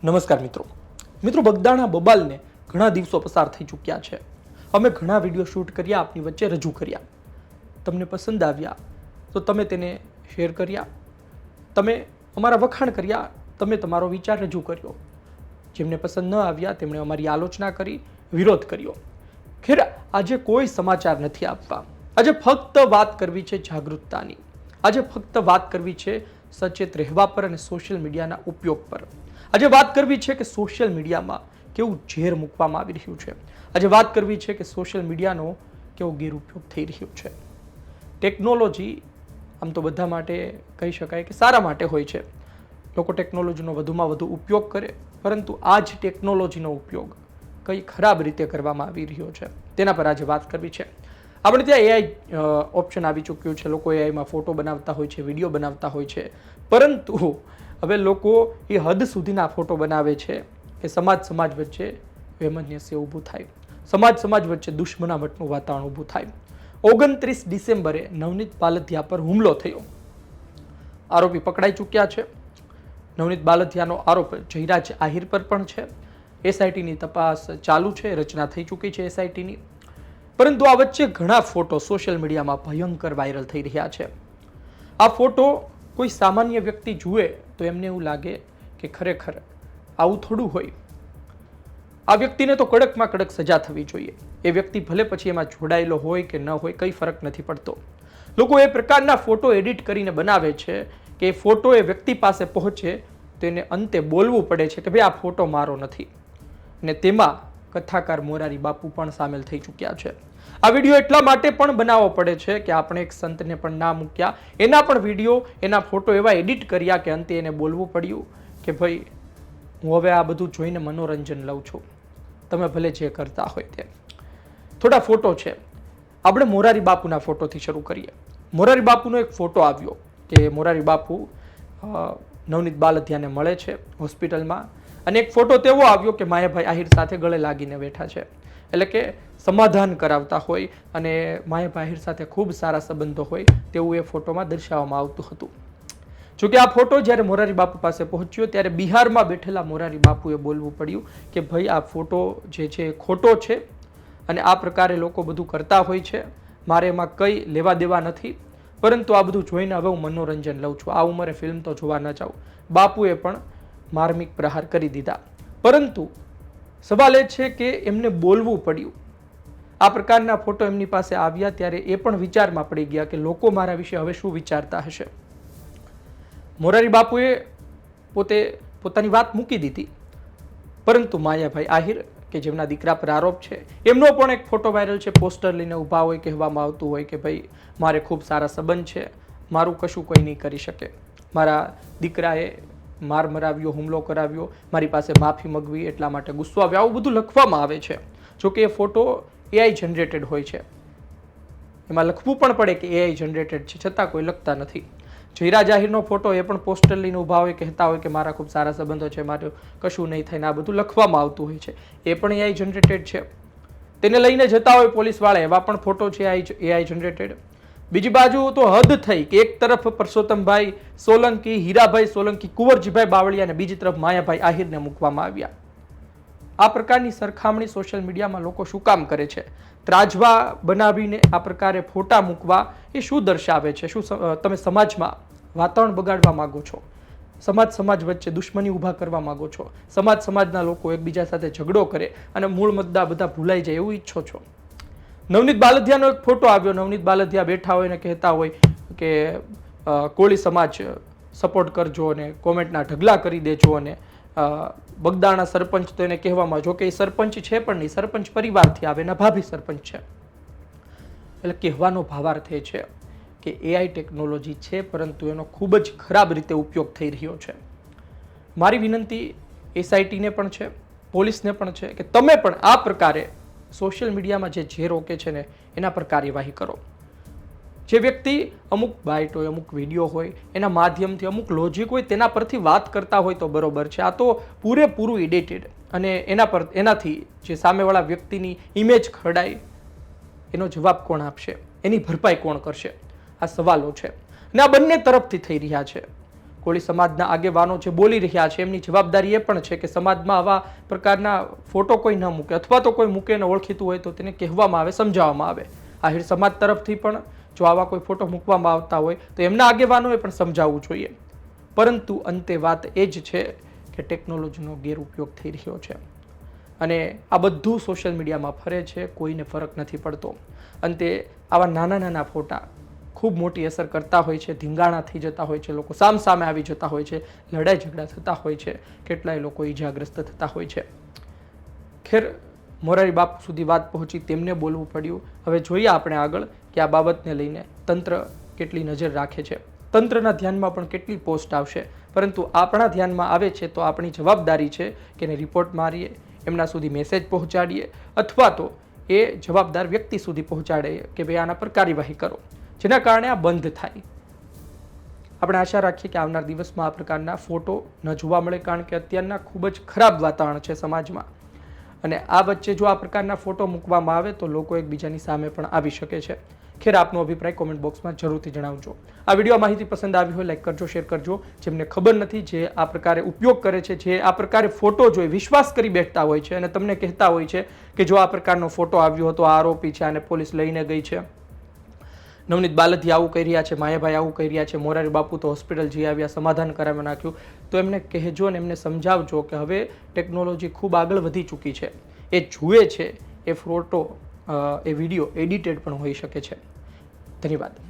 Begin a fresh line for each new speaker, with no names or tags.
નમસ્કાર મિત્રો બગદાણા બબાલને ઘણા દિવસો પસાર થઈ ચૂક્યા છે। અમે ઘણા વિડીયો શૂટ કર્યા, આપની વચ્ચે રજૂ કર્યા। તમને પસંદ આવ્યા તો તમે તેને શેર કર્યા, તમે અમારા વખાણ કર્યા, તમે તમારો વિચાર રજૂ કર્યો। જેમને પસંદ ન આવ્યા તેમણે અમારી આલોચના કરી, વિરોધ કર્યો। ખેર આજે કોઈ સમાચાર નથી આપવા। આજે ફક્ત વાત કરવી છે જાગૃતતાની। આજે ફક્ત વાત કરવી છે સચેત રહેવા પર અને સોશિયલ મીડિયાના ઉપયોગ પર। આજે વાત કરવી છે કે સોશિયલ મીડિયામાં કેવું ઝેર મૂકવામાં આવી રહ્યું છે। આજે વાત કરવી છે કે સોશિયલ મીડિયાનો કેવો ગેરઉપયોગ થઈ રહ્યો છે। ટેકનોલોજી આમ તો બધા માટે કહી શકાય કે સારા માટે હોય છે। લોકો ટેકનોલોજીનો વધુમાં વધુ ઉપયોગ કરે, પરંતુ આ જ ટેકનોલોજીનો ઉપયોગ કઈ ખરાબ રીતે કરવામાં આવી રહ્યો છે તેના પર આજે વાત કરવી છે। આપણે ત્યાં એઆઈ ઓપ્શન આવી ચૂક્યું છે। લોકો એઆઈમાં ફોટો બનાવતા હોય છે, વિડીયો બનાવતા હોય છે, પરંતુ હવે લોકો એ હદ સુધીના ફોટો બનાવે છે કે સમાજ વચ્ચે વૈમનસ્ય ઊભું થાય, સમાજ વચ્ચે દુશ્મનાવટનું વાતાવરણ ઊભું થાય। 29 ડિસેમ્બરે નવનીત બાલદિયા પર હુમલો થયો, આરોપી પકડાઈ ચૂક્યા છે। નવનીત બાલદિયાનો આરોપ જયરાજ આહિર પર પણ છે। એસઆઈટીની તપાસ ચાલુ છે, રચના થઈ ચૂકી છે એસઆઈટીની, પરંતુ આ વચ્ચે ઘણા ફોટો સોશિયલ મીડિયામાં ભયંકર વાયરલ થઈ રહ્યા છે। આ ફોટો કોઈ સામાન્ય વ્યક્તિ જુએ તો એમને એવું લાગે કે ખરેખર આવું થોડું હોય। આ વ્યક્તિને તો કડકમાં કડક સજા થવી જોઈએ। એ વ્યક્તિ ભલે પછી એમાં જોડાયેલો હોય કે ન હોય, કંઈ ફરક નથી પડતો। લોકો એ પ્રકારના ફોટો એડિટ કરીને બનાવે છે કે ફોટો એ વ્યક્તિ પાસે પહોંચે તો એને અંતે બોલવું પડે છે કે ભાઈ આ ફોટો મારો નથી, અને તેમાં કથાકાર મોરારી બાપુ પણ સામેલ થઈ ચૂક્યા છે। આ વિડીયો એટલા માટે પણ બનાવવો પડે છે કે આપણે એક સંતને પણ ના મૂક્યા, એના પણ વિડીયો, એના ફોટો એવા એડિટ કર્યા કે અંતે એને બોલવું પડ્યું કે ભાઈ હું હવે આ બધું જોઈને મનોરંજન લઉં છું, તમે ભલે જે કરતા હોય તે। થોડા ફોટો છે, આપણે મોરારી બાપુના ફોટોથી શરૂ કરીએ। મોરારી બાપુનો એક ફોટો આવ્યો કે મોરારી બાપુ નવનીત બાલદિયાને મળે છે હોસ્પિટલમાં, અને એક ફોટો તેવો આવ્યો કે માયાભાઈ આહિર સાથે ગળે લાગીને બેઠા છે, એટલે કે સમાધાન કરાવતા હોય અને માયાભાઈ આહિર સાથે ખૂબ સારા સંબંધો હોય તેવું એ ફોટોમાં દર્શાવવામાં આવતું હતું। જોકે આ ફોટો જ્યારે મોરારી બાપુ પાસે પહોંચ્યો ત્યારે બિહારમાં બેઠેલા મોરારી બાપુએ બોલવું પડ્યું કે ભાઈ આ ફોટો જે છે એ ખોટો છે અને આ પ્રકારે લોકો બધું કરતા હોય છે, મારે એમાં કંઈ લેવા દેવા નથી, પરંતુ આ બધું જોઈને હવે હું મનોરંજન લઉં છું, આ ઉંમરે ફિલ્મ તો જોવા ન જાઉં। બાપુએ પણ માર્મિક પ્રહાર કરી દીધા, પરંતુ સવાલ એ છે કે એમને બોલવું પડ્યું। આ પ્રકારના ફોટો એમની પાસે આવ્યા ત્યારે એ પણ વિચારમાં પડી ગયા કે લોકો મારા વિશે હવે શું વિચારતા હશે। મોરારી બાપુએ પોતાની વાત મૂકી દીધી, પરંતુ માયાભાઈ આહિર કે જેમના દીકરા પર આરોપ છે એમનો પણ એક ફોટો વાયરલ છે। પોસ્ટર લઈને ઊભા હોય, કહેવામાં આવતું હોય કે ભાઈ મારે ખૂબ સારા સંબંધ છે, મારું કશું કોઈ નહીં કરી શકે, મારા દીકરાએ માર મરાવ્યો, હુમલો કરાવ્યો, મારી પાસે માફી માંગવી એટલા માટે ગુસ્સો આવ્યો, આવું બધું લખવામાં આવે છે। જોકે એ ફોટો એઆઈ જનરેટેડ હોય છે, એમાં લખવું પણ પડે કે એઆઈ જનરેટેડ છે, છતાં કોઈ લખતા નથી। જયરાજ આહિરનો ફોટો એ પણ પોસ્ટર લઈને ઊભા હોય, કહેતા હોય કે મારા ખૂબ સારા સંબંધો છે, મારે કશું નહીં થાય, આ બધું લખવામાં આવતું હોય છે, એ પણ એઆઈ જનરેટેડ છે। તેને લઈને જતા હોય પોલીસવાળા, એવા પણ ફોટો છે એઆઈ જનરેટેડ। બીજી બાજુ તો હદ થઈ કે એક તરફ પરસોત્તમભાઈ સોલંકી, હીરાભાઈ સોલંકી, કુંવરજીભાઈ બાવળિયા અને બીજી તરફ માયાભાઈ આહિરને મૂકવામાં આવ્યા। આ પ્રકારની સરખામણી સોશિયલ મીડિયામાં લોકો શું કામ કરે છે? ત્રાજવા બનાવીને આ પ્રકારે ફોટા મૂકવા એ શું દર્શાવે છે? શું તમે સમાજમાં વાતાવરણ બગાડવા માંગો છો? સમાજ વચ્ચે દુશ્મની ઊભા કરવા માંગો છો? સમાજના લોકો એકબીજા સાથે ઝઘડો કરે અને મૂળ મુદ્દા બધા ભૂલાઈ જાય એવું ઈચ્છો છો? નવનીત બાલદિયાનો એક ફોટો આવ્યો, નવનીત બાલદિયા બેઠા હોય ને કહેતા હોય કે કોળી સમાજ સપોર્ટ કરજો અને કોમેન્ટના ઢગલા કરી દેજો, અને બગદાણા સરપંચ તો એને કહેવામાં, જો કે એ સરપંચ છે પણ નહીં, સરપંચ પરિવારથી આવે, એના ભાભી સરપંચ છે। એટલે કહેવાનો ભાવાર્થ એ છે કે એઆઈ ટેકનોલોજી છે, પરંતુ એનો ખૂબ જ ખરાબ રીતે ઉપયોગ થઈ રહ્યો છે। મારી વિનંતી એસઆઈટીને પણ છે, પોલીસને પણ છે કે તમે પણ આ પ્રકારે સોશિયલ મીડિયામાં જે ઝેર રોકે છે ને એના પર કાર્યવાહી કરો। જે વ્યક્તિ અમુક બાઇટ હોય, અમુક વિડીયો હોય, એના માધ્યમથી અમુક લોજિક હોય તેના પરથી વાત કરતા હોય તો બરોબર છે, આ તો પૂરેપૂરું એડિટેડ, અને એનાથી જે સામેવાળા વ્યક્તિની ઇમેજ ખરડાય, એનો જવાબ કોણ આપશે? એની ભરપાઈ કોણ કરશે? આ સવાલો છે, અને આ બંને તરફથી થઈ રહ્યા છે। કોળી સમાજના આગેવાનો જે બોલી રહ્યા છે એમની જવાબદારી એ પણ છે કે સમાજમાં આવા પ્રકારના ફોટો કોઈ ન મૂકે, અથવા તો કોઈ મૂકે ને ઓળખીતું હોય તો તેને કહેવામાં આવે, સમજાવવામાં આવે. આહિર સમાજ તરફથી પણ જો આવા કોઈ ફોટો મૂકવામાં આવતા હોય તો એમના આગેવાનોએ પણ સમજાવવું જોઈએ. પરંતુ અંતે વાત એ જ છે કે ટેકનોલોજીનો ગેરઉપયોગ થઈ રહ્યો છે અને આ બધું સોશિયલ મીડિયામાં ફરે છે, કોઈને ફરક નથી પડતો. અંતે આવા નાના નાના ફોટા ખૂબ મોટી અસર કરતા હોય છે, ધીંગાણા થઈ જતા હોય છે, લોકો સામે આવી જતા હોય છે, લડાઈ ઝઘડા થતા હોય છે, કેટલાય લોકો ઈજાગ્રસ્ત થતા હોય છે. ખેર, મોરારી બાપુ સુધી વાત પહોંચી, તેમને બોલવું પડ્યું. હવે જોઈએ આપણે આગળ કે આ બાબતને લઈને તંત્ર કેટલી નજર રાખે છે, તંત્રના ધ્યાનમાં પણ કેટલી પોસ્ટ આવશે. પરંતુ આપણા ધ્યાનમાં આવે છે તો આપણી જવાબદારી છે કે એને રિપોર્ટ મારીએ, એમના સુધી મેસેજ પહોંચાડીએ, અથવા તો એ જવાબદાર વ્યક્તિ સુધી પહોંચાડીએ કે ભાઈ આના પર કાર્યવાહી કરો, જેના કારણે આ બંધ થાય. આપણે આશા રાખીએ કે આવનાર દિવસમાં આ પ્રકારના ફોટો ન જોવા મળે, કારણ કે અત્યારના ખૂબ જ ખરાબ વાતાવરણ છે સમાજમાં અને આ વચ્ચે જો આ પ્રકારના ફોટો મૂકવામાં આવે તો લોકો એકબીજાની સામે પણ આવી શકે છે. ખેર, આપનો અભિપ્રાય કોમેન્ટ બોક્સમાં જરૂરથી જણાવજો. આ વિડીયો માહિતી પસંદ આવી હોય લાઈક કરજો, શેર કરજો. જેમને ખબર નથી, જે આ પ્રકારે ઉપયોગ કરે છે, જે આ પ્રકારે ફોટો જોઈ વિશ્વાસ કરી બેઠતા હોય છે અને તમને કહેતા હોય છે કે જો આ પ્રકારનો ફોટો આવ્યો હતો, આ આરોપી છે, આને પોલીસ લઈને ગઈ છે, નવનીત બાલદિયા આવું કહી રહ્યા છે, માયાભાઈ આવું કહી રહ્યા છે, મોરારી બાપુ તો હોસ્પિટલ જઈ આવ્યા, સમાધાન કરાવી નાખ્યું, તો એમને કહેજો અને એમને સમજાવજો કે હવે ટેકનોલોજી ખૂબ આગળ વધી ચૂકી છે. એ જુએ છે એ ફોટો, એ વિડીયો એડિટેડ પણ હોઈ શકે છે. ધન્યવાદ.